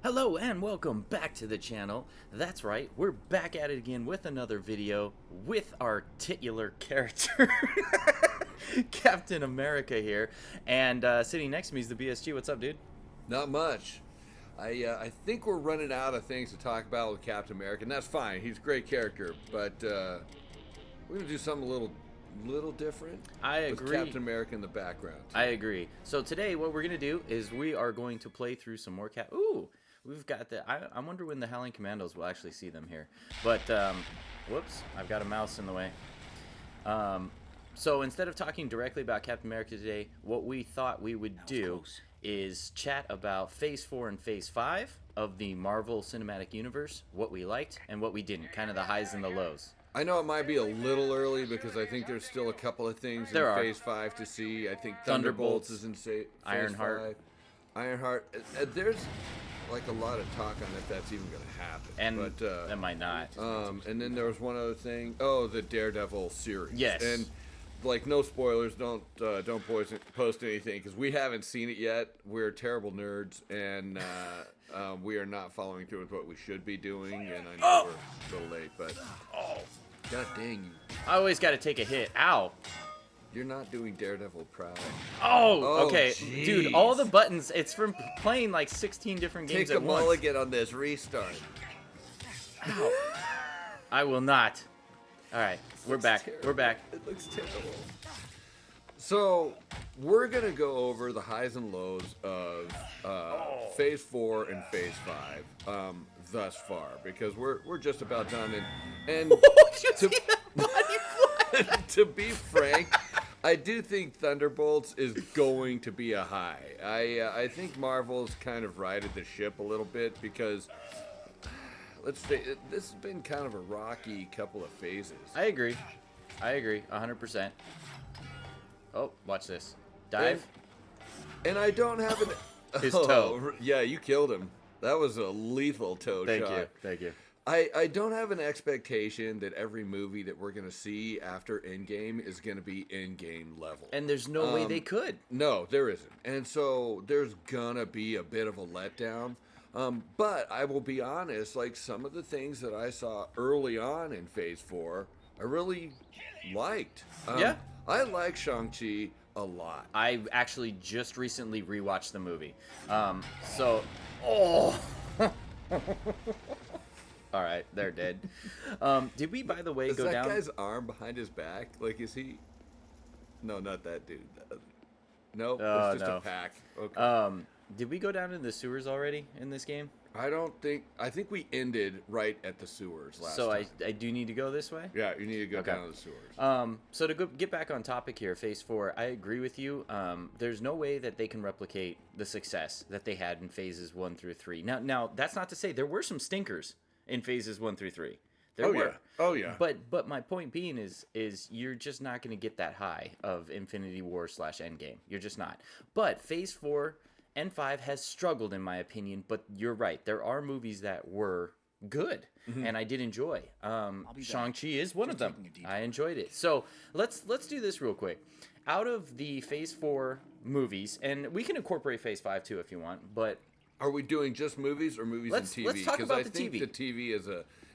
Hello and welcome back to the channel. That's right, we're back at it again with another video with our titular character, Captain America here. And sitting next to me is the BSG. What's up, dude? Not much. I think we're running out of things to talk about with Captain America, and that's fine. He's a great character, but we're gonna do something a little different. I agree. With Captain America in the background. I agree. So today, what we're gonna do is we are going to play through some more Ooh, we've got the. I wonder when the Howling Commandos will actually see them here. But whoops, I've got a mouse in the way. So instead of talking directly about Captain America today, what we thought we would do is chat about Phase 4 and Phase 5 of the Marvel Cinematic Universe, what we liked and what we didn't, kind of the highs and the lows. I know it might be a little early because I think there's still a couple of things in Phase 5 to see. I think Thunderbolts is in Phase Ironheart. 5. Ironheart. There's like a lot of talk on if that's even going to happen. And but, that might not. And then there was one other thing. Oh, the Daredevil series. Yes. And like, no spoilers. Don't post anything because we haven't seen it yet. We're terrible nerds, and we are not following through with what we should be doing. And I know we're a little late, but god dang you! I always got to take a hit. Ow! You're not doing Daredevil proud. Oh, okay, geez. Dude. All the buttons. It's from playing like 16 different games Take at a once. mulligan on this restart. Ow. I will not. All right, we're back. Terrible. We're back. It looks terrible. So we're gonna go over the highs and lows of Phase 4 and Phase 5 thus far because we're just about done. And to be frank, I do think Thunderbolts is going to be a high. I think Marvel's kind of righted the ship a little bit because. Let's say this has been kind of a rocky couple of phases. I agree. 100%. Oh, watch this. Dive. And I don't have an... His toe. Yeah, you killed him. That was a lethal toe shot. Thank you. I don't have an expectation that every movie that we're going to see after Endgame is going to be Endgame level. And there's no way they could. No, there isn't. And so there's going to be a bit of a letdown. But I will be honest, like some of the things that I saw early on in Phase 4, I really liked. Yeah. I like Shang-Chi a lot. I actually just recently rewatched the movie. All right, they're dead. Did we, by the way, is go down? Is that guy's arm behind his back? Like, is he? No, not that dude. No, it's just a pack. Okay. Did we go down in the sewers already in this game? I think we ended right at the sewers last time. So I do need to go this way? Yeah, you need to go down to the sewers. So to get back on topic here, Phase 4, I agree with you. There's no way that they can replicate the success that they had in Phases 1 through 3. Now that's not to say there were some stinkers in Phases 1 through 3. There were. Yeah. Oh yeah. But my point being is you're just not going to get that high of Infinity War / Endgame. You're just not. But Phase 4 and 5 has struggled, in my opinion, but you're right. There are movies that were good, and I did enjoy. Shang-Chi is one of them. I enjoyed it. So let's do this real quick. Out of the Phase 4 movies, and we can incorporate Phase 5 too if you want, but... Are we doing just movies or movies and TV? Let's talk about the TV. Because I think the TV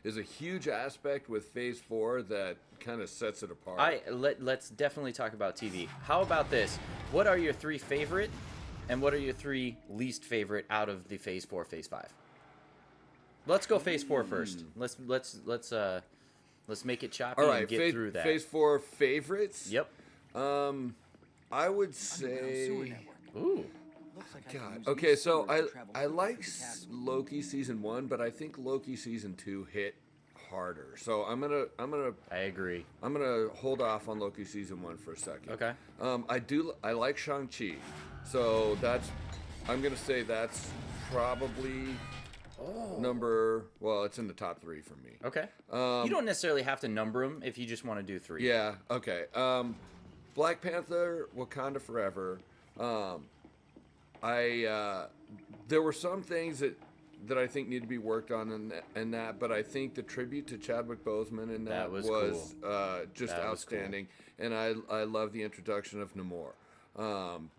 is a huge aspect with Phase 4 that kind of sets it apart. Let's definitely talk about TV. How about this? What are your 3 favorite... And what are your 3 least favorite out of the Phase 4, Phase 5? Let's go Phase 4 first. Let's make it choppy and get through that. Phase 4 favorites? Yep. I would say. Ooh. God. Okay, so I like Loki season 1, but I think Loki season 2 hit harder. So I'm gonna. I agree. I'm gonna hold off on Loki season 1 for a second. Okay. I like Shang-Chi, so I'm gonna say that's probably number. Well, it's in the top 3 for me. Okay. You don't necessarily have to number them if you just want to do 3. Yeah. Okay. Black Panther, Wakanda Forever. There were some things that I think need to be worked on in that, but I think the tribute to Chadwick Boseman in that was cool. Just outstanding, cool. And I love the introduction of Namor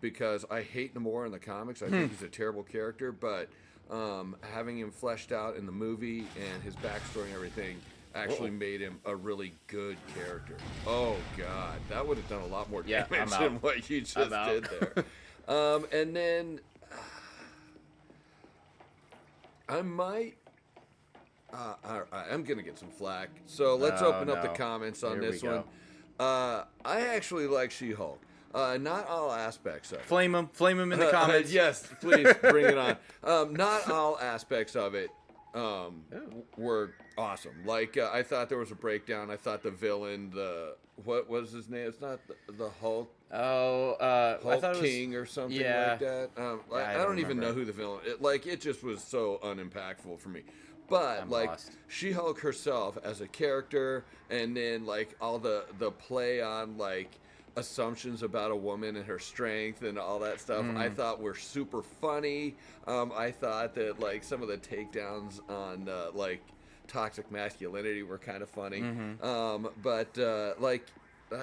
because I hate Namor in the comics. I think he's a terrible character, but having him fleshed out in the movie and his backstory and everything actually made him a really good character. Oh God, that would have done a lot more damage than what you just did there. And then I might. I'm gonna get some flack. So let's open up the comments on this one. I actually like She-Hulk. Not all aspects of it. Flame him in the comments. Yes, please bring it on. Not all aspects of it were awesome. Like I thought there was a breakdown. I thought the villain, what was his name? It's not the Hulk. Hulk I thought King or something like that. I don't even know who the villain. It just was so unimpactful for me. But I'm like lost. She-Hulk herself as a character, and then like all the play on like assumptions about a woman and her strength and all that stuff, I thought were super funny. I thought that like some of the takedowns on like toxic masculinity were kind of funny. But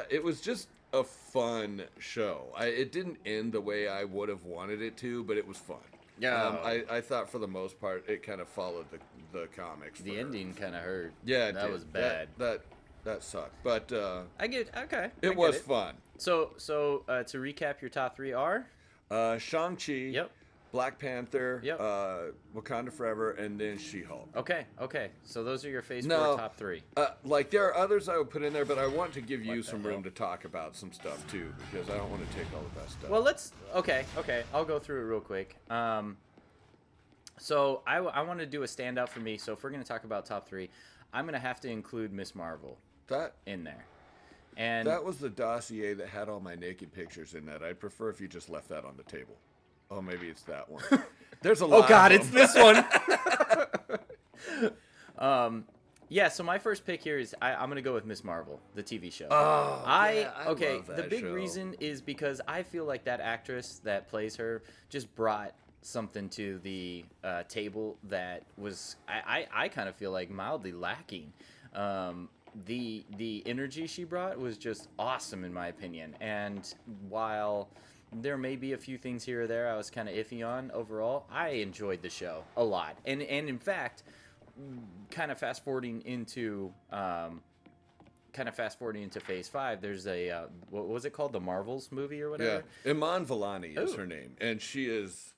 it was just a fun show. It didn't end the way I would have wanted it to, but it was fun. Yeah. I thought for the most part it kind of followed the comics. The ending kind of hurt. Yeah, that was bad. That sucked. But I get okay. It was fun. So to recap, your top 3 are Shang-Chi. Yep. Black Panther. Yep. Wakanda Forever, and then She-Hulk. Okay. So those are your Phase 4 top 3. Like there are others I would put in there, but I want to give you some room to talk about some stuff too, because I don't want to take all the best stuff. Well, okay. I'll go through it real quick. So I want to do a standout for me. So if we're going to talk about top 3, I'm going to have to include Miss Marvel in there. And that was the dossier that had all my naked pictures in that. I'd prefer if you just left that on the table. Oh, maybe it's that one. There's a lot. Oh God, of it's this one. Yeah. So my first pick here is I'm gonna go with Miss Marvel, the TV show. Oh, I love The that big show. reason is because I feel like that actress that plays her just brought something to the table that was I kind of feel like mildly lacking. The energy she brought was just awesome in my opinion, and while there may be a few things here or there I was kind of iffy on, overall I enjoyed the show a lot. And in fact, kind of fast forwarding into Phase 5, there's a what was it called, the Marvels movie or whatever. Yeah, Iman Vellani is her name, and she is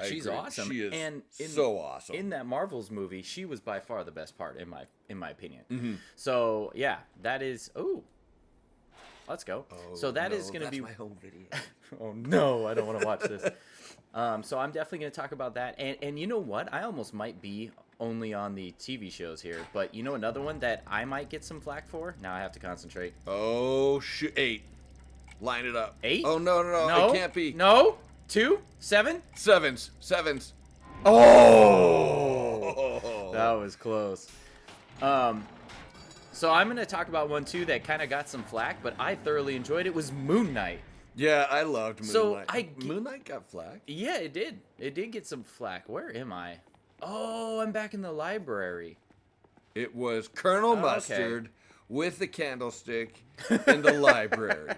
she's agree. awesome. She is and so awesome. In that Marvels movie, she was by far the best part in my opinion. Mm-hmm. So yeah, that is let's go. Oh, so that is going to be my home video. Oh no, I don't want to watch this. So I'm definitely going to talk about that. And you know what? I almost might be only on the TV shows here, but you know another one that I might get some flack for? Now I have to concentrate. Oh shoot, 8. Line it up. 8? Oh no, it can't be. No, 2, 7. Sevens. Oh, that was close. So I'm going to talk about one too that kind of got some flack, but I thoroughly enjoyed it. Was Moon Knight. Yeah, I loved Moonlight. So Moon Knight got flack? Yeah, it did. It did get some flack. Where am I? Oh, I'm back in the library. It was Colonel Mustard with the candlestick in the library.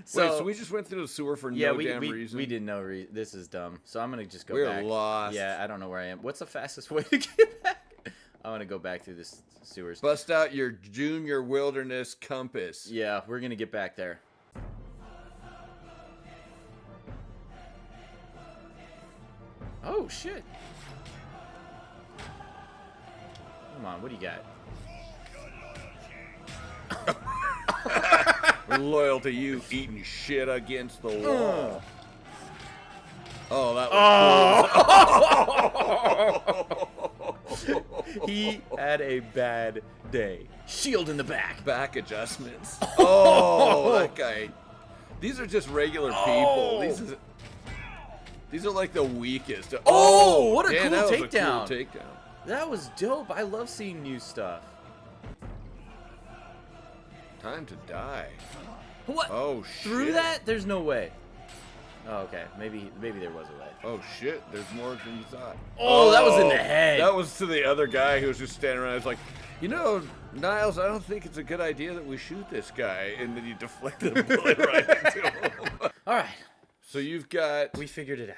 So we just went through the sewer for no damn reason? We didn't know. This is dumb. So I'm going to just go We're back. We're lost. Yeah, I don't know where I am. What's the fastest way to get back? I want to go back through this sewers. Bust out your junior wilderness compass. Yeah, we're going to get back there. Oh, shit. Come on, what do you got? We're loyal to you, eating shit against the wall. Oh, that was cool. He had a bad day. Shield in the back. Back adjustments. Oh, that guy. These are just regular people. These are like the weakest. Oh, what a damn, cool that was takedown. A cool takedown. That was dope. I love seeing new stuff. Time to die. What? Oh, shit. Through that? There's no way. Oh, okay. Maybe there was a way. Oh, shit. There's more than you thought. Oh, that was in the head. That was to the other guy who was just standing around. He was like, you know, Niles, I don't think it's a good idea that we shoot this guy. And then you deflected a bullet right into him. All right. So you've got... We figured it out.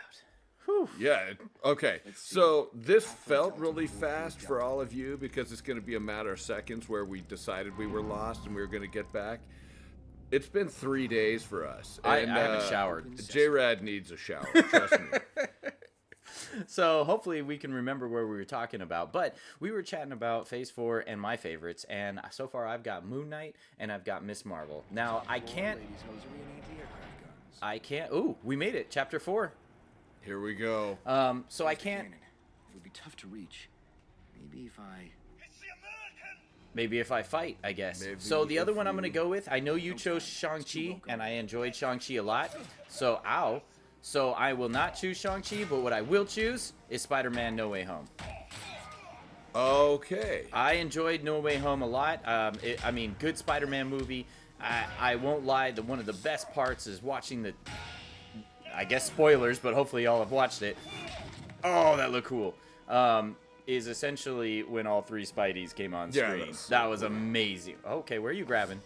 Whew. Yeah. Okay. So this felt really fast for all of you because it's going to be a matter of seconds where we decided we were lost and we were going to get back. It's been 3 days for us. I And, haven't showered. J-Rad needs a shower. Trust me. So hopefully we can remember where we were talking about. But we were chatting about Phase 4 and my favorites. And so far I've got Moon Knight and I've got Miss Marvel. Now I can't. Ooh, we made it. Chapter 4. Here we go. So I can't. It would be tough to reach. Maybe if I fight, I guess. Maybe So the other if one I'm going to you- go with, I know you chose Shang-Chi, and I enjoyed Shang-Chi a lot. So, So I will not choose Shang-Chi, but what I will choose is Spider-Man No Way Home. Okay. I enjoyed No Way Home a lot. Good Spider-Man movie. I won't lie, one of the best parts is watching the, I guess spoilers, but hopefully y'all have watched it. Oh, that looked cool. Is essentially when all 3 Spideys came on Yeah, screen. that's That was amazing. Okay, where are you grabbing?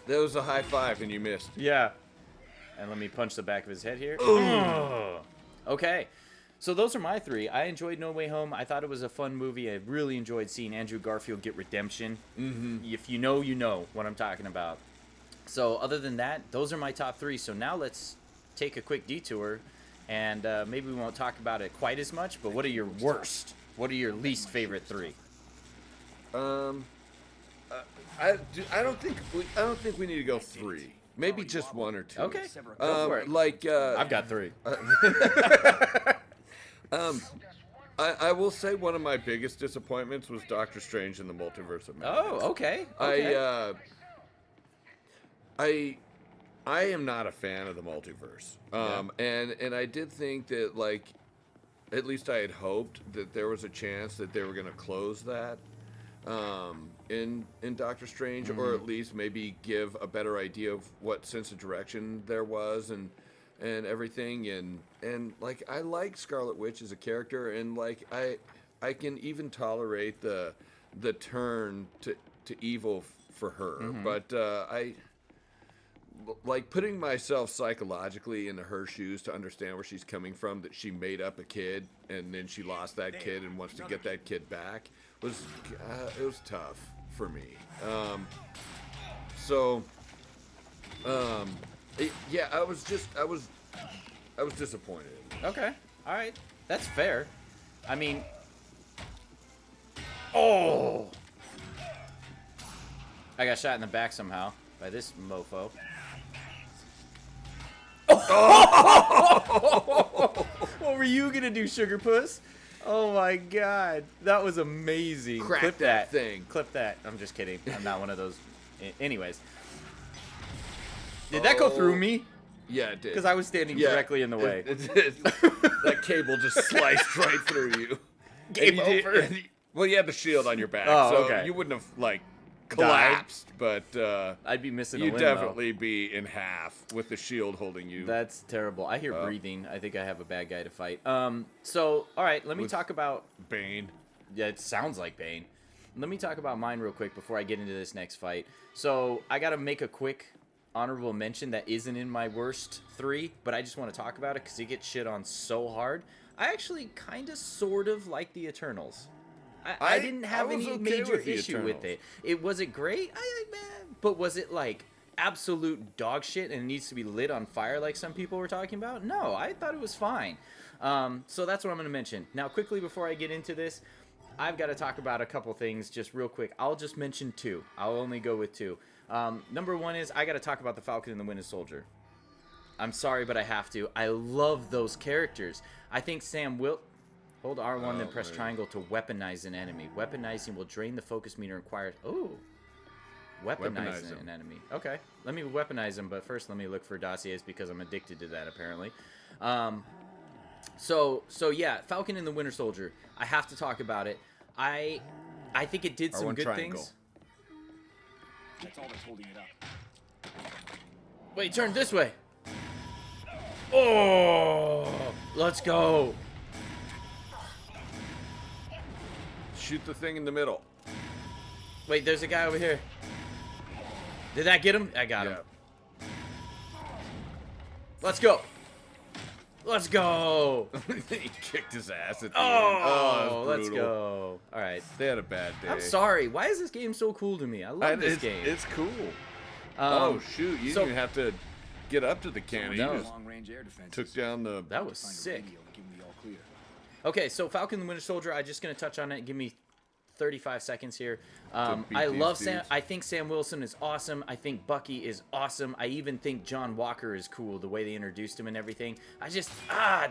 That was a high five and you missed. Yeah. And let me punch the back of his head here. Oh. Okay. So those are my 3. I enjoyed No Way Home. I thought it was a fun movie. I really enjoyed seeing Andrew Garfield get redemption. Mm-hmm. If you know what I'm talking about. So other than that, those are my top 3. So now let's take a quick detour. And maybe we won't talk about it quite as much, but what are your worst? What are your least favorite 3? I don't think we need to go 3. Maybe just 1 or 2. Okay. Go for it. I've got 3. I will say one of my biggest disappointments was Doctor Strange in the Multiverse of Madness. Oh, okay. I am not a fan of the multiverse. And I did think that, like, at least I had hoped that there was a chance that they were going to close that in Doctor Strange, or at least maybe give a better idea of what sense of direction there was and everything. And like, I like Scarlet Witch as a character, and like I can even tolerate the turn to evil for her, but I like putting myself psychologically into her shoes to understand where she's coming from, that she made up a kid and then she lost that kid and wants to get that kid back, was it was tough for me. Yeah, I was disappointed. Okay. All right. That's fair. I mean, oh, I got shot in the back somehow by this mofo. What were you gonna do, Sugar Puss? Oh my God, that was amazing. Crack Clip that thing. Clip that. I'm just kidding. I'm not one of those. Anyways, did that go through me? Yeah, it did. Because I was standing directly in the way. That cable just sliced right through you. Game over. Well, you had the shield on your back, Oh, so okay. you wouldn't have like collapsed, but I'd be missing a you'd limb, definitely be in half with the shield holding you. That's terrible. I hear breathing. I think I have a bad guy to fight. So, all right, let me talk about... Bane. Yeah, it sounds like Bane. Let me talk about mine real quick before I get into this next fight. So, I got to make a quick honorable mention that isn't in my worst 3, but I just want to talk about it because it gets shit on so hard. I actually kind of sort of like the Eternals. I didn't have any major issue with it. Was it great? But was it like absolute dog shit and it needs to be lit on fire like some people were talking about? No, I thought it was fine. So that's what I'm going to mention. Now, quickly before I get into this, I've got to talk about a couple things just real quick. I'll just mention 2. I'll only go with 2. Number 1 is I got to talk about the Falcon and the Winter Soldier. I'm sorry, but I have to. I love those characters. I think Sam will... Hold R1, then press triangle to weaponize an enemy. Weaponizing will drain the focus meter and require... Oh. Weaponize an enemy. Okay. Let me weaponize him, but first let me look for dossiers because I'm addicted to that, apparently. So yeah, Falcon and the Winter Soldier. I have to talk about it. I think it did some good things. That's all that's holding it up. Wait, turn this way. Oh, let's go. Shoot the thing in the middle. Wait, there's a guy over here. Did that get him? I got him. Let's go. Let's go. He kicked his ass at the end. Oh, it was let's brutal. go. All right. They had a bad day. I'm sorry. Why is this game so cool to me? I love this game. It's cool. Um, Oh shoot! You so- didn't even have to get up to the cannon. No. You just Long-range air defenses. took down the. That was Find a sick. radio and give them the all clear. Okay, so Falcon the Winter Soldier, I'm just going to touch on it. Give me 35 seconds here. beat I these love Sam. dudes. I think Sam Wilson is awesome. I think Bucky is awesome. I even think John Walker is cool, the way they introduced him and everything. I just,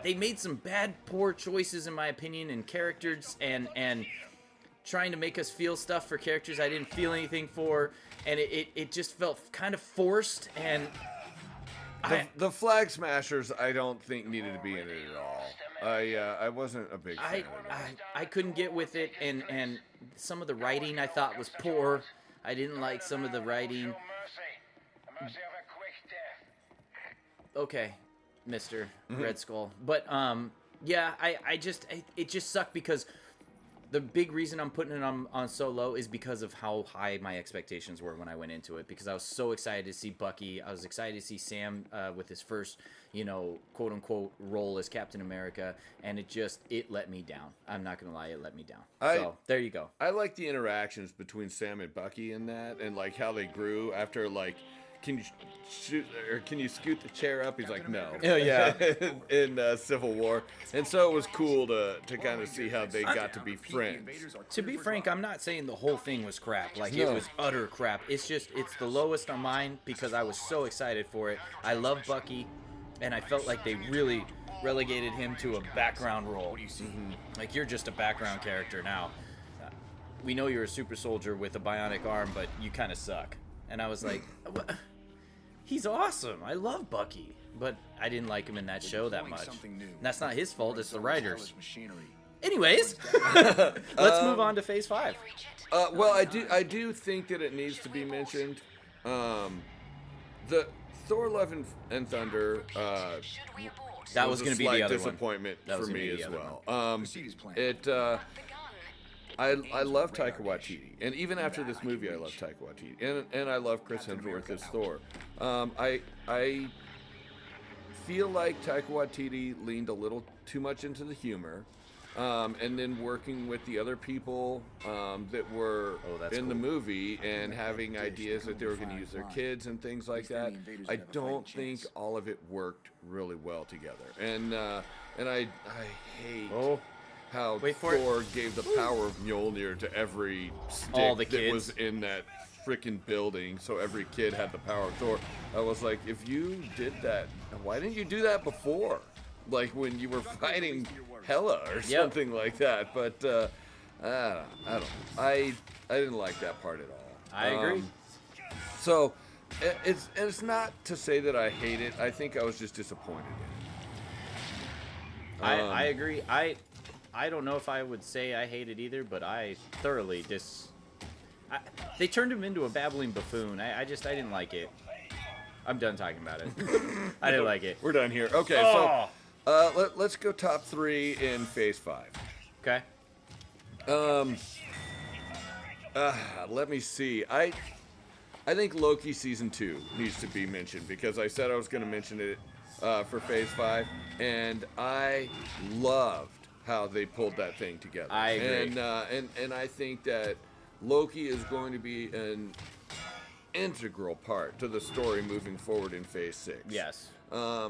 they made some bad, poor choices, in my opinion, in characters and trying to make us feel stuff for characters I didn't feel anything for. And it just felt kind of forced. And The Flag Smashers, I don't think needed to be in it at all. I wasn't a big fan of it. I couldn't get with it, and some of the writing I thought was poor. I didn't like some of the writing. Okay, Mr. Red Skull. But yeah, it just sucked because the big reason I'm putting it on so low is because of how high my expectations were when I went into it. Because I was so excited to see Bucky. I was excited to see Sam with his first, quote unquote role as Captain America, and it let me down. I'm not gonna lie, it let me down. So there you go. I like the interactions between Sam and Bucky in that, and like how they grew after like. Can you shoot or can you scoot the chair up? He's like, no. Oh, yeah. in Civil War, and so it was cool to kind of see how they got to be friends. To be frank, I'm not saying the whole thing was crap. Like, it No. was utter crap. It's the lowest on mine because I was so excited for it. I love Bucky, and I felt like they really relegated him to a background role. Like, you're just a background character now. We know you're a super soldier with a bionic arm, but you kind of suck. And I was like, what? He's awesome. I love Bucky. But I didn't like him in that show that much. And that's not his fault. It's the writers. Anyways, let's move on to Phase 5. Well, I do think that it needs to be mentioned. The Thor: Love and Thunder. That was going to be the other one. disappointment That was for gonna me be the as other well. Mercedes plan. I love Taika Waititi, and even after this movie, I love Taika Waititi, and I love Chris Hemsworth as Thor. I feel like Taika Waititi leaned a little too much into the humor, and then working with the other people that were that's in the cool. movie and having ideas that they were going to use their kids and things like that. I don't think all of it worked really well together, and I hate. Oh. How Wait for it. Thor gave the power of Mjolnir to every stick All the that was kids. in that freaking building, so every kid had the power of Thor. I was like, if you did that, why didn't you do that before? Like when you were fighting Hela or something like that. But I don't know. I didn't like that part at all. I agree. So it's not to say that I hate it. I think I was just disappointed in it. I agree. I don't know if I would say I hate it either, but I thoroughly they turned him into a babbling buffoon. I didn't like it. I'm done talking about it. I didn't like it. We're done here. Okay, Oh. so let's go top 3 in Phase 5. Okay. Let me see. I think Loki Season 2 needs to be mentioned because I said I was going to mention it for Phase 5, and I loved how they pulled that thing together. I agree. And I think that Loki is going to be an integral part to the story moving forward in Phase 6. Yes. I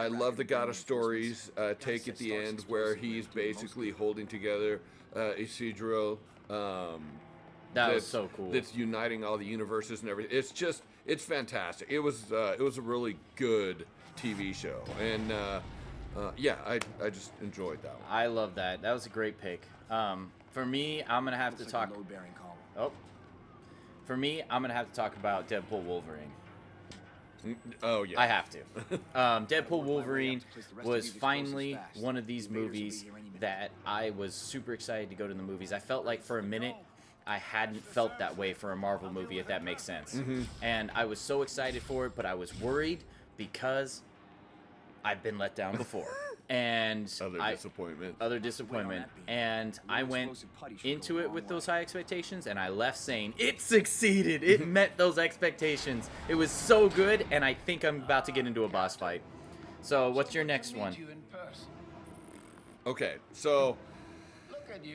love the God of Stories take at the end where he's basically holding together Isidro. That was so cool. That's uniting all the universes and everything. It's fantastic. It was a really good TV show, and yeah, I just enjoyed that one. I love that. That was a great pick. For me, I'm gonna have to talk. Load-bearing column. Oh. For me, I'm gonna have to talk about Deadpool Wolverine. Oh yeah, I have to. Deadpool Wolverine was finally one of these movies that I was super excited to go to the movies. I felt like for a minute I hadn't felt that way for a Marvel movie, if that makes sense. And I was so excited for it, but I was worried because I've been let down before. And other disappointment. And I went into it with those high expectations, and I left saying, it succeeded. It met those expectations. It was so good, and I think I'm about to get into a boss fight. So what's your next one? Okay, so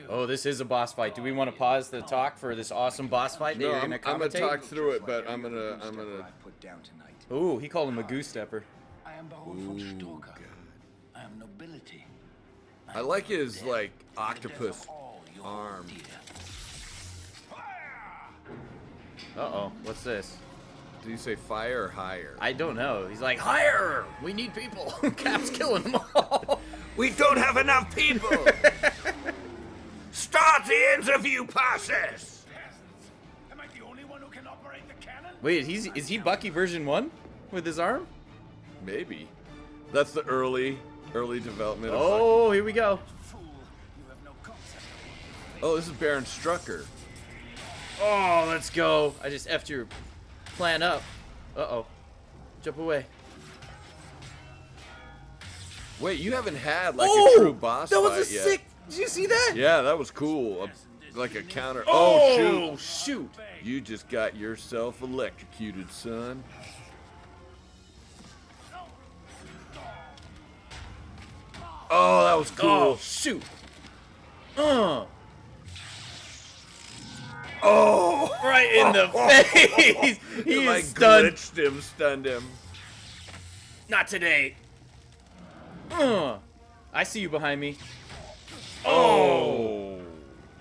Oh, this is a boss fight. Do we want to pause the talk for this awesome boss fight that no, you're I'm gonna gonna commentate? talk through it, but I'm gonna. I put down tonight. Ooh, he called him a goose stepper. I am behold from Stalker. I am nobility. I like his like octopus All your arm. dear. Uh-oh, what's this? Did you say fire or higher? I don't know. He's like, hire! We need people. Cap's killing them all. We don't have enough people. Start the interview process. Am I the only one who can operate the cannon? Wait, is he Bucky version 1 with his arm? Maybe. That's the early development. Of Oh, here we go. Fool, you have no concept. oh, this is Baron Strucker. Oh, let's go. I just effed your plan up. Uh-oh. Jump away. Wait, you haven't had like Oh, a true boss that fight was a yet. sick. Did you see that? Yeah, that was cool. Like a counter. Oh, shoot! shoot. You just got yourself electrocuted, son. Oh, that was cool. Oh, shoot. Oh, Right in the face. He like is stunned. glitched him, stunned him. Not today. I see you behind me. Oh,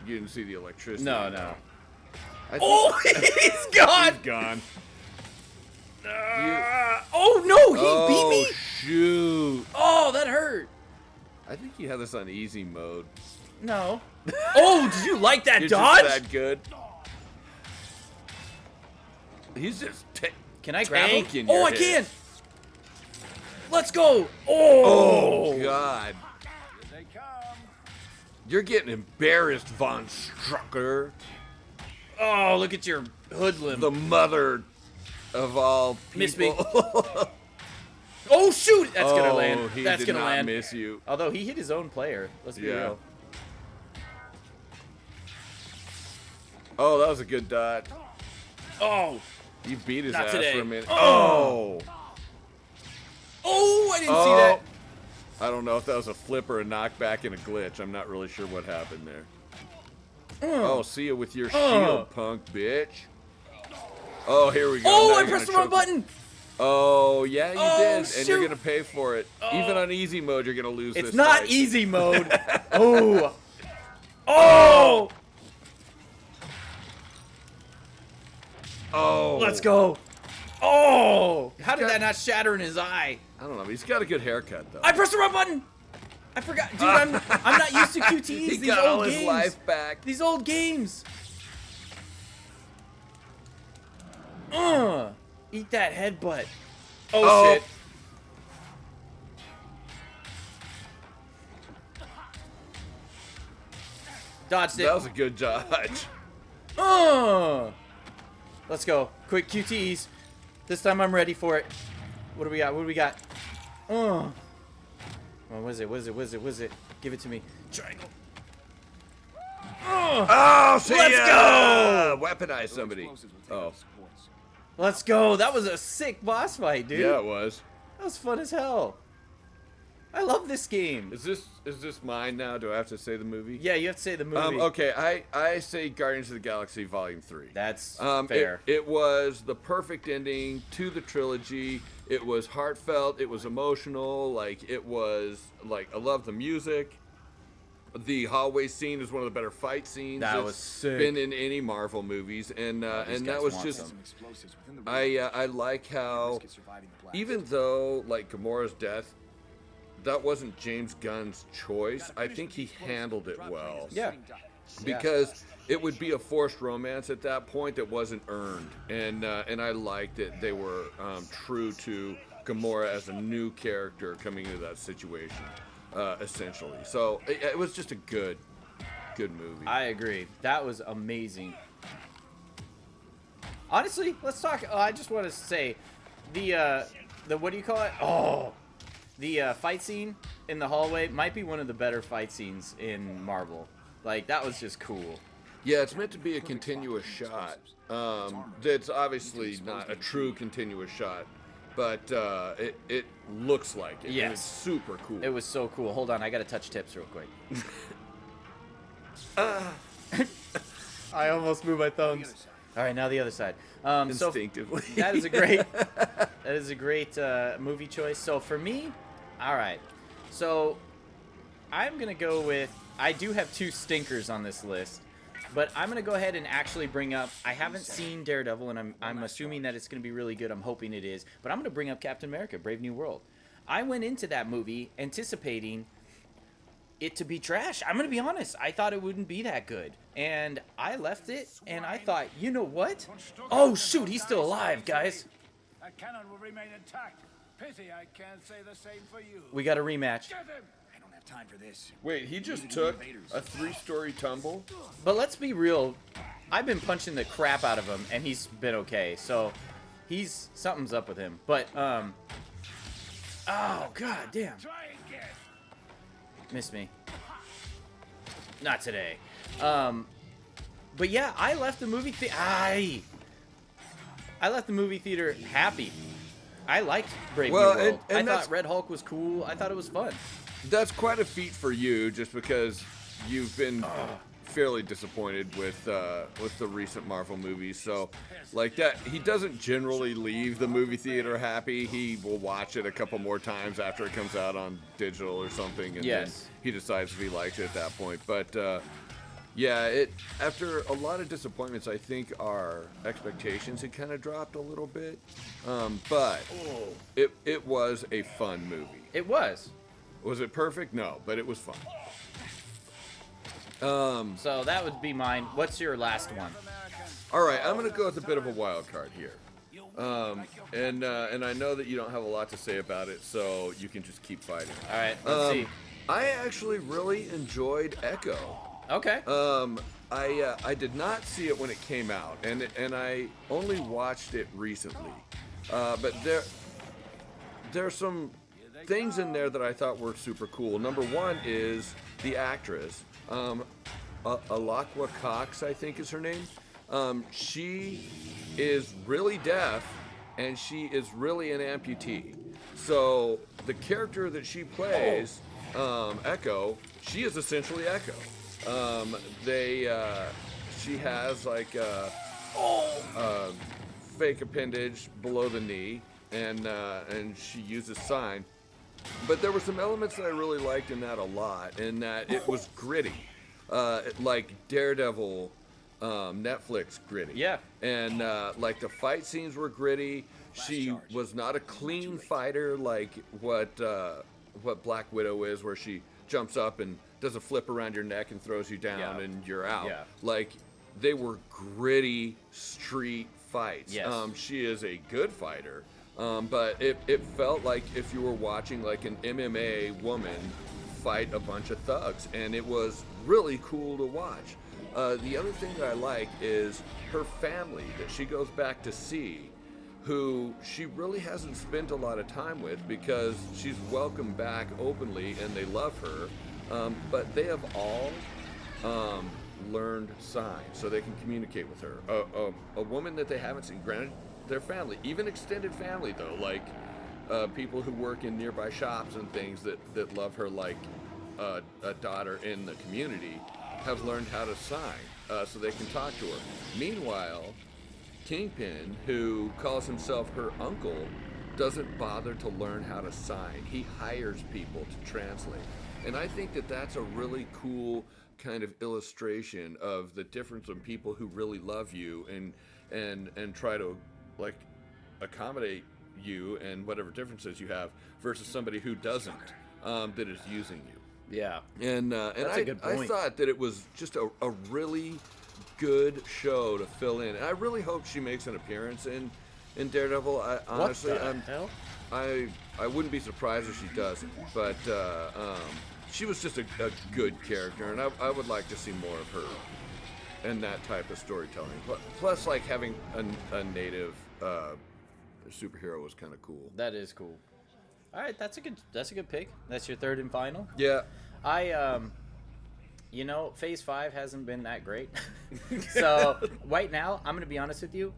you didn't see the electricity. No, no. I think Oh, he's gone. he's gone. Oh, no, he Oh, beat me. shoot. Oh, that hurt. I think you have this on easy mode. No. Oh, did you like that You're dodge? just that good. He's just Can I grab him? tanking Oh, your I head. can. Let's go. Oh, Oh. God. They come. You're getting embarrassed, Von Strucker. Oh, look at your hoodlum. The mother of all people. Miss me. Oh, shoot. That's going to land. He That's did going to not land. miss you. Although he hit his own player. Let's be Yeah. real. Oh, that was a good dot. Oh. You beat his Not ass today. for a minute. Oh. Oh, I didn't see Oh. that. I don't know if that was a flip or a knockback and a glitch. I'm not really sure what happened there. Oh, see you with your shield, punk bitch. Oh, here we go. Oh, Now I you're pressed the gonna wrong choke- button. Oh, yeah, you Oh, did. And shoot. you're going to pay for it. Even on easy mode, you're going to lose It's this not fight. easy mode. Oh. Oh. Oh. Let's go. Oh. How did that not shatter in his eye? I don't know. He's got a good haircut, though. I pressed the wrong button. I forgot. Dude, I'm not used to QTEs. He These got all old his games. life back. These old games. Eat that headbutt. Oh, Oh. shit. Dodged it. That was a good dodge. Let's go. Quick QTEs. This time I'm ready for it. What do we got? What do we got? Oh, what is it? What is it? What is it? What is it? Give it to me. Triangle. Oh, see Let's ya! go! Weaponize somebody. Explosives will take Oh, out supports. Let's go. That was a sick boss fight, dude. yeah, it was. That was fun as hell. I love this game. Is this mine now? Do I have to say the movie? Yeah, you have to say the movie. Okay, I say Guardians of the Galaxy Volume 3. That's It, fair. it was the perfect ending to the trilogy. It was heartfelt. It was emotional. Like, it was, like, I love the music. The hallway scene is one of the better fight scenes That that's was sick. been in any Marvel movies. And These that guys was want just, some. Some explosives within the I like how, risk of surviving the blast. even though, like, Gamora's death, that wasn't James Gunn's choice, I think he handled it well. Yeah. Because it would be a forced romance at that point that wasn't earned, and I liked that they were true to Gamora as a new character coming into that situation, essentially. So it was just a good movie. I agree. That was amazing. Honestly, let's talk. I just want to say, the what do you call it? Oh, the fight scene in the hallway might be one of the better fight scenes in Marvel. Like, that was just cool. Yeah, it's meant to be a continuous shot. That's obviously not a true continuous shot, but it looks like it. Yes. And it's super cool. It was so cool. Hold on, I gotta touch tips real quick. I almost moved my thumbs. All right, now the other side. Instinctively. So that is a great movie choice. So for me, all right. So I'm gonna go with. I do have 2 stinkers on this list, but I'm gonna go ahead and actually bring up. I haven't seen Daredevil, and I'm assuming that it's gonna be really good. I'm hoping it is, but I'm gonna bring up Captain America: Brave New World. I went into that movie anticipating it to be trash. I'm gonna be honest. I thought it wouldn't be that good, and I left it, and I thought, you know what? Oh shoot, he's still alive, guys. That cannon will remain intact. Pity I can't say the same for you. We got a rematch. Get him! I don't have time for this. Wait, he just took a 3-story tumble? But let's be real. I've been punching the crap out of him, and he's been okay. So something's up with him. But oh god damn. Try again. Missed me. Not today. But yeah, I left the movie theater. I left the movie theater happy. I liked Brave New World. And I thought Red Hulk was cool. I thought it was fun. That's quite a feat for you, just because you've been fairly disappointed with the recent Marvel movies. So, like that, he doesn't generally leave the movie theater happy. He will watch it a couple more times after it comes out on digital or something, and then he decides if he likes it at that point. But yeah, after a lot of disappointments, I think our expectations had kind of dropped a little bit. But it was a fun movie. It was. Was it perfect? No, but it was fun. So that would be mine. What's your last one? All right, I'm gonna go with a bit of a wild card here, and I know that you don't have a lot to say about it, so you can just keep fighting. All right, let's see. I actually really enjoyed Echo. Okay. I did not see it when it came out, and I only watched it recently, but there's some things in there that I thought were super cool. Number one is the actress. Alakwa Cox, I think is her name. She is really deaf, and she is really an amputee. So the character that she plays, Echo, she is essentially Echo. She has like a fake appendage below the knee, and she uses sign. But there were some elements that I really liked in that a lot, in that it was gritty, like Daredevil, Netflix gritty. Yeah. And like the fight scenes were gritty. She was not a clean fighter like what Black Widow is, where she jumps up and does a flip around your neck and throws you down and you're out. Yeah. Like they were gritty street fights. Yes. She is a good fighter. But it felt like if you were watching like an MMA woman fight a bunch of thugs, and it was really cool to watch. The other thing that I like is her family that she goes back to see, who she really hasn't spent a lot of time with because she's welcomed back openly and they love her, but they have all learned sign so they can communicate with her. A woman that they haven't seen, granted, their family, even extended family though, like people who work in nearby shops and things that love her like a daughter in the community, have learned how to sign so they can talk to her. Meanwhile, Kingpin, who calls himself her uncle, doesn't bother to learn how to sign. He hires people to translate. And I think that that's a really cool kind of illustration of the difference in people who really love you and try to like accommodate you and whatever differences you have versus somebody who doesn't, that is using you. Yeah. And That's a good point. I thought that it was just a really good show to fill in. And I really hope she makes an appearance in Daredevil. Honestly, what the hell? I wouldn't be surprised if she doesn't. But she was just a good character, and I would like to see more of her and that type of storytelling. Plus, like having a native superhero was kind of cool. That is cool. All right, that's a good pick. That's your third and final. Yeah. Phase 5 hasn't been that great. So right now, I'm gonna be honest with you.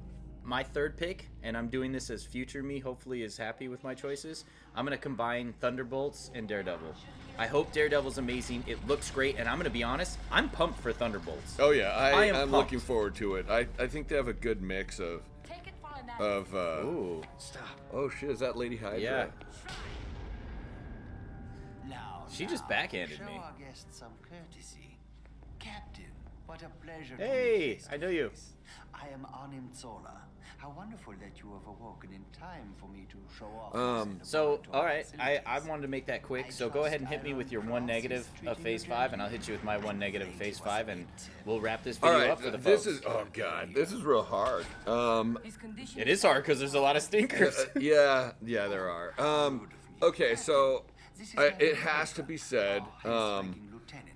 my third pick, and I'm doing this as future me hopefully is happy with my choices. I'm going to combine Thunderbolts and Daredevil. I hope Daredevil's amazing. It looks great, and I'm going to be honest, I'm pumped for Thunderbolts. Oh yeah, I'm pumped. looking forward to it. I think they have a good mix of Ooh. oh shit, is that Lady Hydra? Yeah. Now, She just backhanded Show me. our guests some courtesy. Captain, what a pleasure to Hey, meet face I to know you. face. I am Arnim Zola. How wonderful that you have awoken in time for me to show off. So, all right, I wanted to make that quick. So go ahead and hit me with your one negative of Phase 5, and I'll hit you with my one negative of Phase 5, and we'll wrap this All video right, up for the this folks. is oh god, this is real hard. It is hard because there's a lot of stinkers. Yeah, there are. Okay, so it has to be said.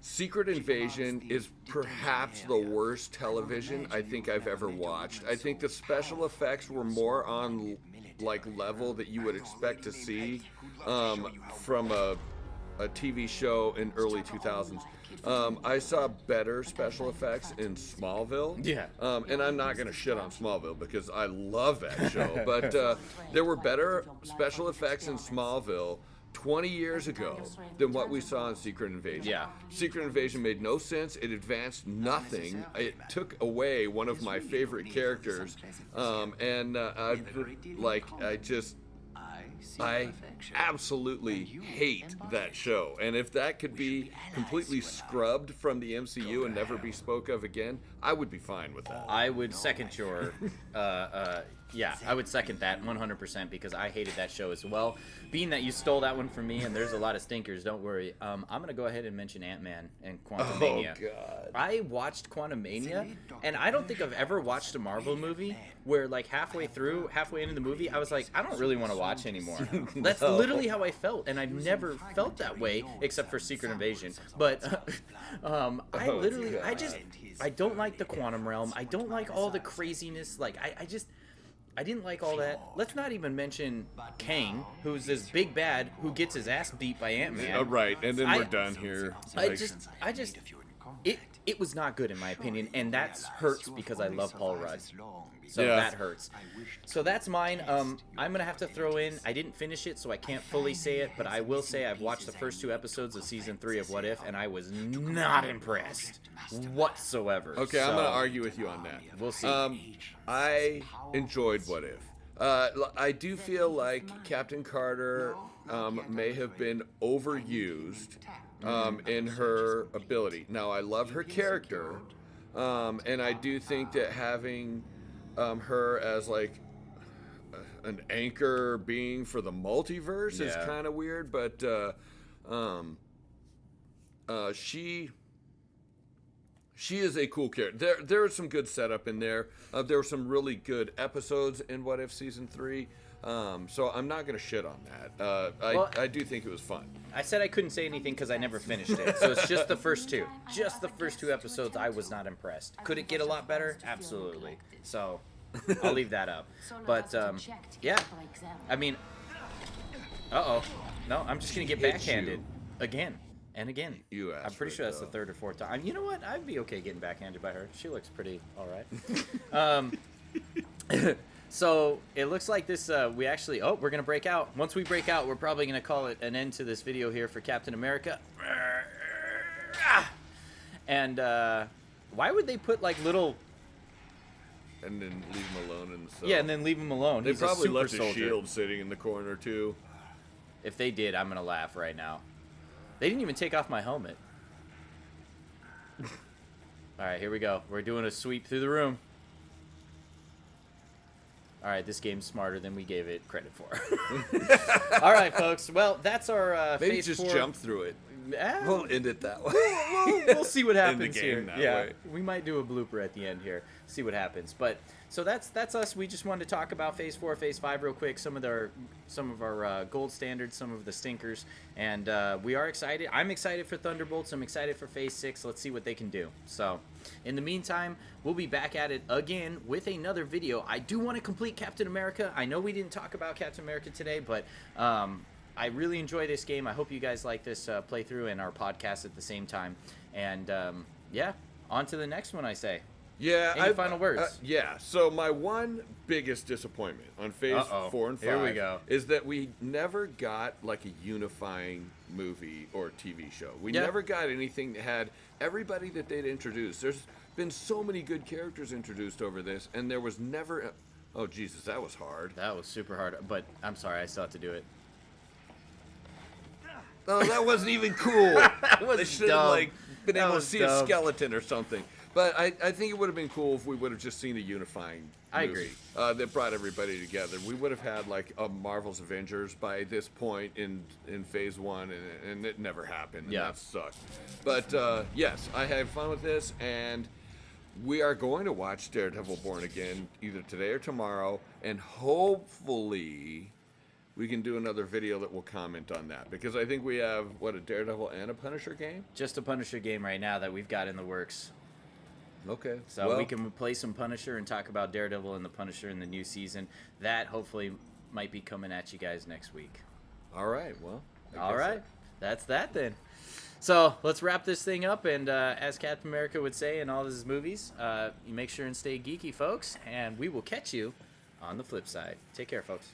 Secret Invasion is perhaps the worst television I think I've ever watched. I think the special effects were more on like level that you would expect to see from a TV show in early 2000s. I saw better special effects in Smallville. Yeah. And I'm not going to shit on Smallville because I love that show. But there were better special effects in Smallville 20 years ago than what we saw in Secret Invasion. Yeah. Secret Invasion made no sense. It advanced nothing. It took away one of my favorite characters. I absolutely hate that show. And if that could be completely scrubbed from the MCU and never be spoke of again, I would be fine with that. I would second your, I would second that 100% because I hated that show as well. Being that you stole that one from me and there's a lot of stinkers, don't worry. I'm going to go ahead and mention Ant-Man and Quantumania. Oh, God. I watched Quantumania, and I don't think I've ever watched a Marvel movie where, like, halfway into the movie, I was like, I don't really want to watch anymore. That's literally how I felt, and I've never felt that way except for Secret Invasion. But I don't like the quantum realm. I don't like all the craziness. Like, I didn't like all that. Let's not even mention Kang, who's this big bad who gets his ass beat by Ant-Man. Right, and then we're done here. It was not good in my opinion, and that hurts because I love Paul Rudd. So Yeah. that hurts. So that's mine. I'm going to have to throw in, I didn't finish it, so I can't fully say it, but I will say I've watched the first 2 episodes of Season 3 of What If, and I was not impressed whatsoever. Okay, I'm going to argue with you on that. We'll see. I enjoyed What If. I do feel like Captain Carter may have been overused in her ability. Now, I love her character, and I do think that having her as like an anchor being for the multiverse is kind of weird, but she is a cool character. There was some good setup in there. There were some really good episodes in What If Season 3. So I'm not going to shit on that. I do think it was fun. I said I couldn't say anything because I never finished it. So it's just the first 2. Just the first 2 episodes, I was not impressed. Could it get a lot better? Absolutely. So I'll leave that up. But, yeah. I mean, uh-oh. No, I'm just going to get backhanded again and again. You asked I'm pretty for sure it, that's the though. 3rd or 4th time. You know what? I'd be okay getting backhanded by her. She looks pretty all right. So it looks like this, we're going to break out. Once we break out, we're probably going to call it an end to this video here for Captain America. And why would they put like little... And then leave him alone in the cell. Yeah, and then leave him alone. They He's probably a super left his soldier. shield sitting in the corner, too. If they did, I'm going to laugh right now. They didn't even take off my helmet. All right, here we go. We're doing a sweep through the room. All right, this game's smarter than we gave it credit for. All right, folks. Well, that's our Maybe Phase just 4. jump through it. We'll end it that way. We'll see what End the happens game here. that Yeah, way. we might do a blooper at the end here. See what happens. But so that's us. We just wanted to talk about Phase 4, Phase 5 real quick. Some of our gold standards, some of the stinkers, and we are excited. I'm excited for Thunderbolts. I'm excited for Phase 6. Let's see what they can do. So, in the meantime, we'll be back at it again with another video. I do want to complete Captain America. I know we didn't talk about Captain America today, but I really enjoy this game. I hope you guys like this playthrough and our podcast at the same time. And yeah, on to the next one, I say. Yeah. Any final words? Yeah. So my one biggest disappointment on Phase 4 and 5 Here we go. is that we never got like a unifying movie or TV show. We never got anything that had everybody that they'd introduced. There's been so many good characters introduced over this, and there was never. Oh Jesus, that was hard. That was super hard, but I'm sorry, I still have to do it. Oh, that wasn't even cool. That was They should have dumb. like been That able to was see dumb. a skeleton or something. But I think it would have been cool if we would have just seen a unifying I movie, agree. that brought everybody together. We would have had like a Marvel's Avengers by this point in Phase 1, and it never happened. And Yeah. that sucked. But yes, I had fun with this, and we are going to watch Daredevil Born Again either today or tomorrow, and hopefully we can do another video that will comment on that, because I think we have, what, a Daredevil and a Punisher game? Just a Punisher game right now that we've got in the works. Okay. So well, we can play some Punisher and talk about Daredevil and the Punisher in the new season. That hopefully might be coming at you guys next week. all right, well. I All guess right. That's that then. So let's wrap this thing up. And as Captain America would say in all of his movies, you make sure and stay geeky, folks. And we will catch you on the flip side. Take care, folks.